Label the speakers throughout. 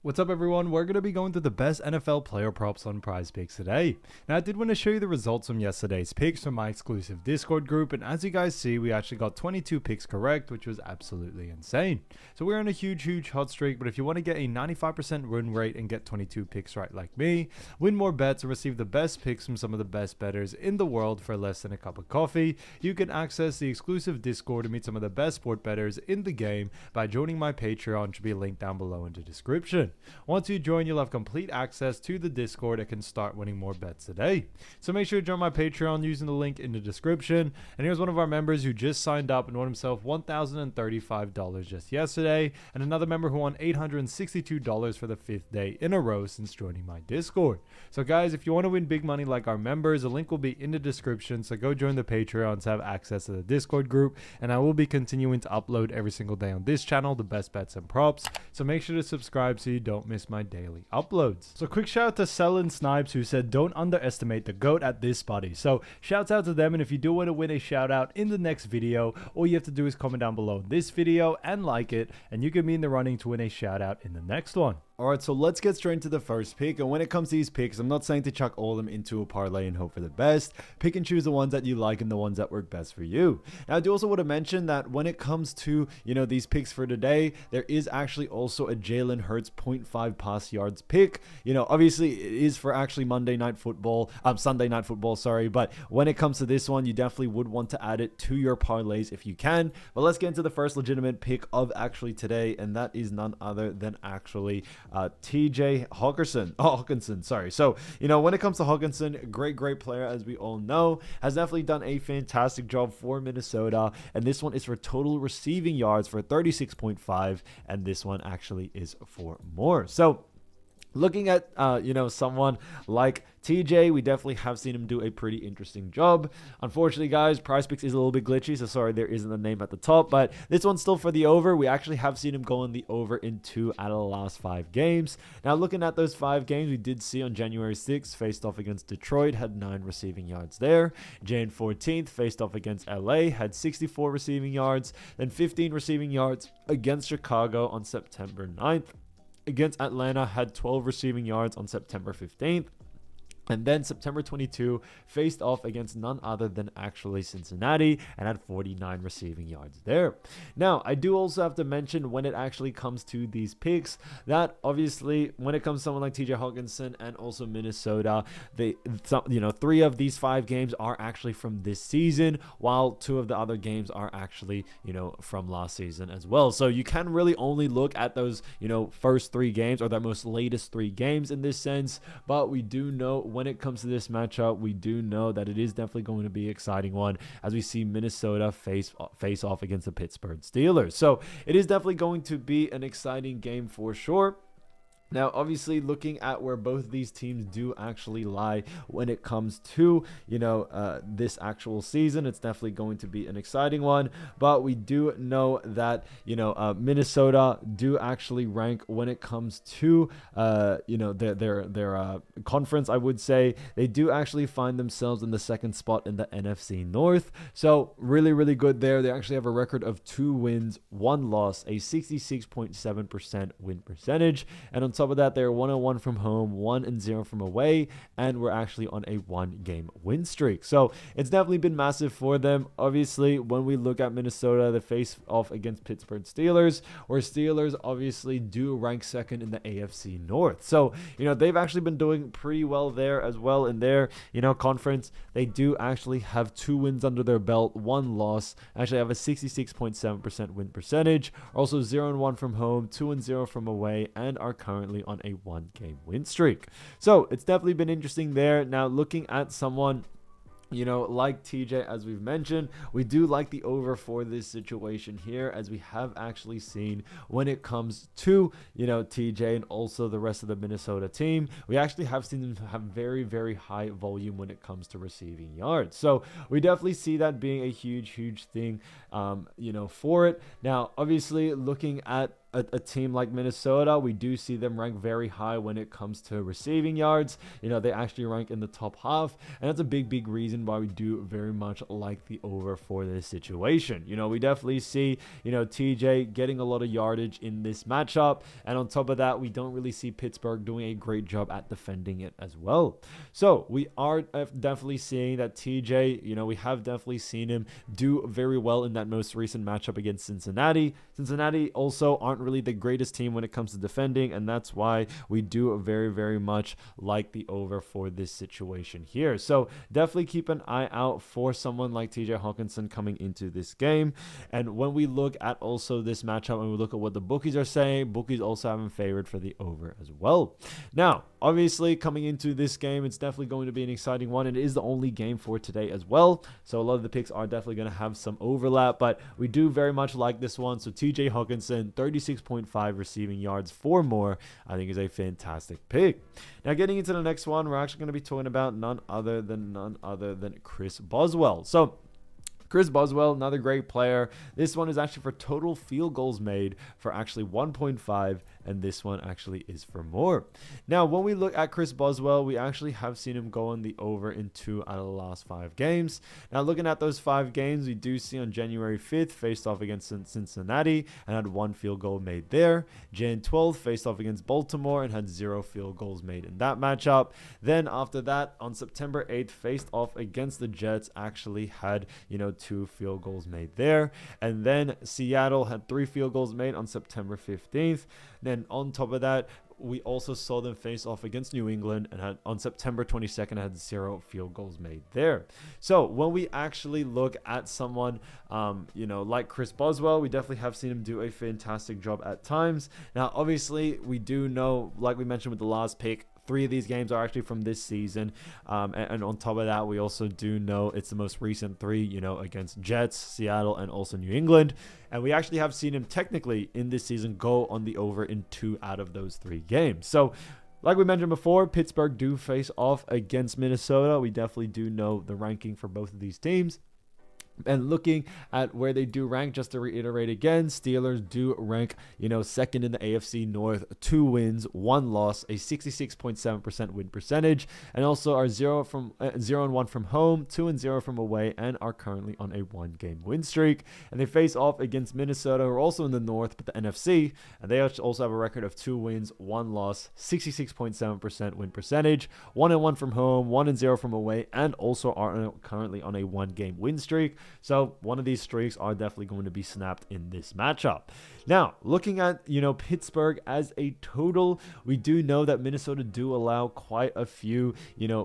Speaker 1: What's up everyone, we're going to be going through the best NFL player props on Prizepicks today. Now I did want to show you the results from yesterday's picks from my exclusive Discord group, and as you guys see, we actually got 22 picks correct, which was absolutely insane. So we're on a huge hot streak, but if you want to get a 95% win rate and get 22 picks right like me, win more bets and receive the best picks from some of the best bettors in the world for less than a cup of coffee, you can access the exclusive Discord to meet some of the best sport bettors in the game by joining my Patreon, which will be linked down below in the description. Once you join, you'll have complete access to the Discord and can start winning more bets today. So make sure to join my Patreon using the link in the description. And here's one of our members who just signed up and won himself $1,035 just yesterday, and another member who won $862 for the 5th day in a row since joining my Discord. So guys, if you want to win big money like our members, the link will be in the description, so go join the Patreon to have access to the Discord group, and I will be continuing to upload every single day on this channel the best bets and props, so make sure to subscribe so you don't miss my daily uploads. So quick shout out to Selin Snipes, who said don't underestimate the GOAT at this buddy. So shouts out to them, and if you do want to win a shout out in the next video, all you have to do is comment down below this video and like it, and you can be in the running to win a shout out in the next one. Alright, so let's get straight into the first pick. And when it comes to these picks, I'm not saying to chuck all of them into a parlay and hope for the best. Pick and choose the ones that you like and the ones that work best for you. Now, I do also want to mention that when it comes to, these picks for today, there is actually also a Jalen Hurts 0.5 pass yards pick. Obviously it is for actually Sunday night football, sorry. But when it comes to this one, you definitely would want to add it to your parlays if you can. But let's get into the first legitimate pick of actually today, and that is none other than actually TJ Hockenson, sorry. So, when it comes to Hockenson, great player, as we all know, has definitely done a fantastic job for Minnesota. And this one is for total receiving yards for 36.5, and this one actually is for more. So, looking at, someone like TJ, we definitely have seen him do a pretty interesting job. Unfortunately, guys, Prizepicks is a little bit glitchy, so sorry there isn't a name at the top, but this one's still for the over. We actually have seen him go in the over in 2 out of the last 5 games. Now, looking at those 5 games, we did see on January 6th, faced off against Detroit, had 9 receiving yards there. Jan 14th, faced off against LA, had 64 receiving yards, then 15 receiving yards against Chicago on September 9th. Against Atlanta, had 12 receiving yards on September 15th. And then September 22 faced off against none other than actually Cincinnati and had 49 receiving yards there. Now, I do also have to mention when it actually comes to these picks that obviously when it comes to someone like TJ Hockenson and also Minnesota, 3 of these 5 games are actually from this season, while 2 of the other games are actually, from last season as well. So you can really only look at those, first 3 games or the most latest 3 games in this sense, but we do know when it comes to this matchup, we do know that it is definitely going to be an exciting one as we see Minnesota face off against the Pittsburgh Steelers. So it is definitely going to be an exciting game for sure. Now, obviously, looking at where both these teams do actually lie when it comes to, this actual season, it's definitely going to be an exciting one. But we do know that, Minnesota do actually rank when it comes to, their conference, I would say. They do actually find themselves in the 2nd spot in the NFC North. So really good there. They actually have a record of 2 wins, 1 loss, a 66.7% win percentage. And on top of that, they're 1-1 from home, 1-0 from away, and we're actually on a 1-game win streak. So it's definitely been massive for them. Obviously, when we look at Minnesota, they face off against Pittsburgh Steelers, where Steelers obviously do rank 2nd in the AFC North. So, they've actually been doing pretty well there as well in their, conference. They do actually have 2 wins under their belt, 1 loss, actually have a 66.7% win percentage, also 0-1 from home, 2-0 from away, and are currently on a 1-game win streak. So it's definitely been interesting there. Now, looking at someone like TJ, as we've mentioned, we do like the over for this situation here, as we have actually seen when it comes to, TJ and also the rest of the Minnesota team. We actually have seen them have very high volume when it comes to receiving yards. So we definitely see that being a huge thing, for it. Now, obviously, looking at a team like Minnesota, we do see them rank very high when it comes to receiving yards. They actually rank in the top half, and that's a big reason why we do very much like the over for this situation. We definitely see, TJ getting a lot of yardage in this matchup, and on top of that, we don't really see Pittsburgh doing a great job at defending it as well. So we are definitely seeing that TJ, we have definitely seen him do very well in that most recent matchup against Cincinnati. Cincinnati also aren't really the greatest team when it comes to defending, and that's why we do very much like the over for this situation here. So definitely keep an eye out for someone like TJ Hockenson coming into this game. And when we look at also this matchup and we look at what the bookies are saying, bookies also have him favored for the over as well. Now, obviously, coming into this game, it's definitely going to be an exciting one. It is the only game for today as well, so a lot of the picks are definitely going to have some overlap, but we do very much like this one. So TJ Hockenson, 36.5 receiving yards, 4 more, I think is a fantastic pick. Now, getting into the next one, we're actually going to be talking about none other than Chris Boswell. So Chris Boswell, another great player. This one is actually for total field goals made for actually 1.5, and this one actually is for more. Now, when we look at Chris Boswell, we actually have seen him go on the over in 2 out of the last 5 games. Now, looking at those 5 games, we do see on January 5th, faced off against Cincinnati and had 1 field goal made there. Jan 12th, faced off against Baltimore and had 0 field goals made in that matchup. Then after that, on September 8th, faced off against the Jets, actually had, 2 field goals made there. And then Seattle had 3 field goals made on September 15th. Then on top of that, we also saw them face off against New England and had on September 22nd had 0 field goals made there. So when we actually look at someone, like Chris Boswell, we definitely have seen him do a fantastic job at times. Now, obviously, we do know, like we mentioned with the last pick, 3 of these games are actually from this season. And on top of that, we also do know it's the most recent 3, against Jets, Seattle, and also New England. And we actually have seen him technically in this season go on the over in 2 out of those 3 games. So like we mentioned before, Pittsburgh do face off against Minnesota. We definitely do know the ranking for both of these teams. And looking at where they do rank, just to reiterate again, Steelers do rank, second in the AFC North, 2 wins, 1 loss, a 66.7% win percentage, and also are 0-1 from home, 2-0 from away, and are currently on a 1-game win streak. And they face off against Minnesota, who are also in the North, but the NFC, and they also have a record of 2 wins, 1 loss, 66.7% win percentage, 1-1 from home, 1-0 from away, and also are currently on a 1-game win streak. So one of these streaks are definitely going to be snapped in this matchup. Now, looking at, Pittsburgh as a total, we do know that Minnesota do allow quite a few,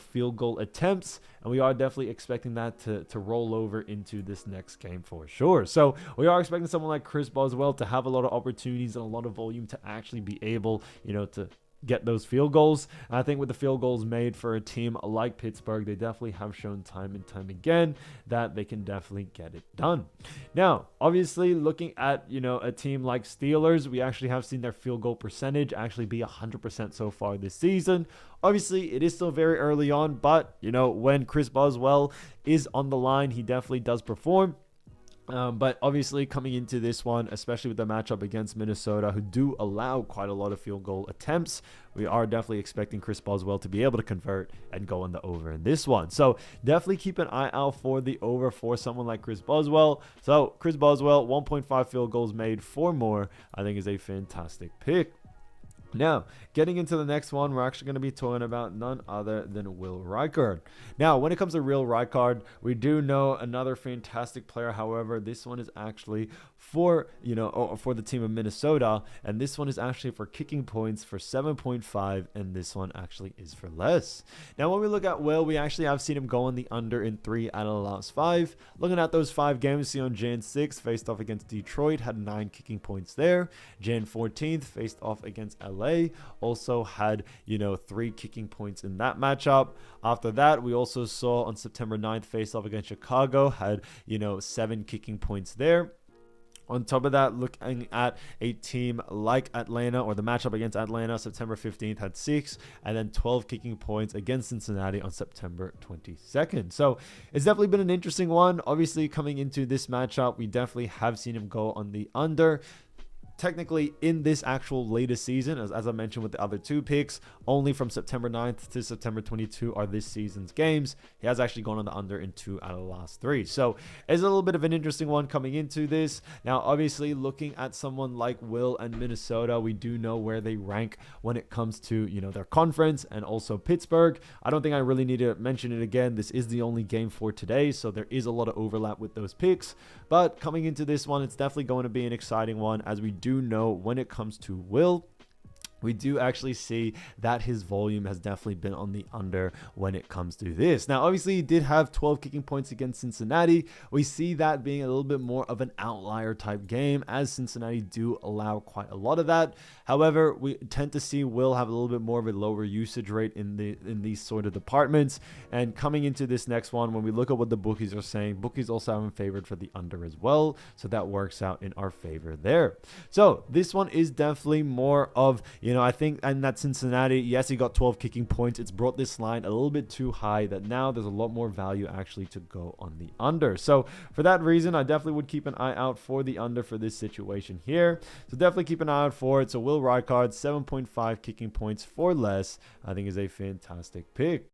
Speaker 1: field goal attempts, and we are definitely expecting that to roll over into this next game for sure. So we are expecting someone like Chris Boswell to have a lot of opportunities and a lot of volume to actually be able, to get those field goals. And I think with the field goals made for a team like Pittsburgh, they definitely have shown time and time again that they can definitely get it done. Now, obviously, looking at, a team like Steelers, we actually have seen their field goal percentage actually be 100% so far this season. Obviously, it is still very early on, but, when Chris Boswell is on the line, he definitely does perform. But obviously coming into this one, especially with the matchup against Minnesota, who do allow quite a lot of field goal attempts, we are definitely expecting Chris Boswell to be able to convert and go on the over in this one. So definitely keep an eye out for the over for someone like Chris Boswell. So Chris Boswell, 1.5 field goals made, 4 more, I think is a fantastic pick. Now, getting into the next one, we're actually going to be talking about none other than Will Reichard. Now, when it comes to real Reichard, we do know another fantastic player. However, this one is actually for, for the team of Minnesota, and this one is actually for kicking points for 7.5, and this one actually is for less. Now, when we look at Will, we actually have seen him go on the under in 3 out of the last 5. Looking at those 5 games, see on Jan 6th, faced off against Detroit, had 9 kicking points there. Jan 14th, faced off against LA, also had 3 kicking points in that matchup. After that, we also saw on September 9th, face off against Chicago, had 7 kicking points there. On top of that, looking at a team like Atlanta, or the matchup against Atlanta, September 15th had 6, and then 12 kicking points against Cincinnati on September 22nd. So it's definitely been an interesting one. Obviously, coming into this matchup, we definitely have seen him go on the under.
Speaker 2: technically in this actual latest season, as I mentioned with the other 2 picks, only from September 9th to September 22 are this season's games. He has actually gone on the under in 2 out of the last 3. So it's a little bit of an interesting one coming into this. Now, obviously, looking at someone like Will and Minnesota, we do know where they rank when it comes to, their conference, and also Pittsburgh. I don't think I really need to mention it again. This is the only game for today, so there is a lot of overlap with those picks. But coming into this one, it's definitely going to be an exciting one, as we do know when it comes to Will, we do actually see that his volume has definitely been on the under when it comes to this. Now, obviously, he did have 12 kicking points against Cincinnati. We see that being a little bit more of an outlier type game, as Cincinnati do allow quite a lot of that. However, we tend to see Will have a little bit more of a lower usage rate in these sort of departments. And coming into this next one, when we look at what the bookies are saying, bookies also have him favored for the under as well. So that works out in our favor there. So this one is definitely more of, I think, and that Cincinnati, yes, he got 12 kicking points. It's brought this line a little bit too high, that now there's a lot more value actually to go on the under. So for that reason, I definitely would keep an eye out for the under for this situation here. So definitely keep an eye out for it. So Will Reichard, 7.5 kicking points for less, I think is a fantastic pick.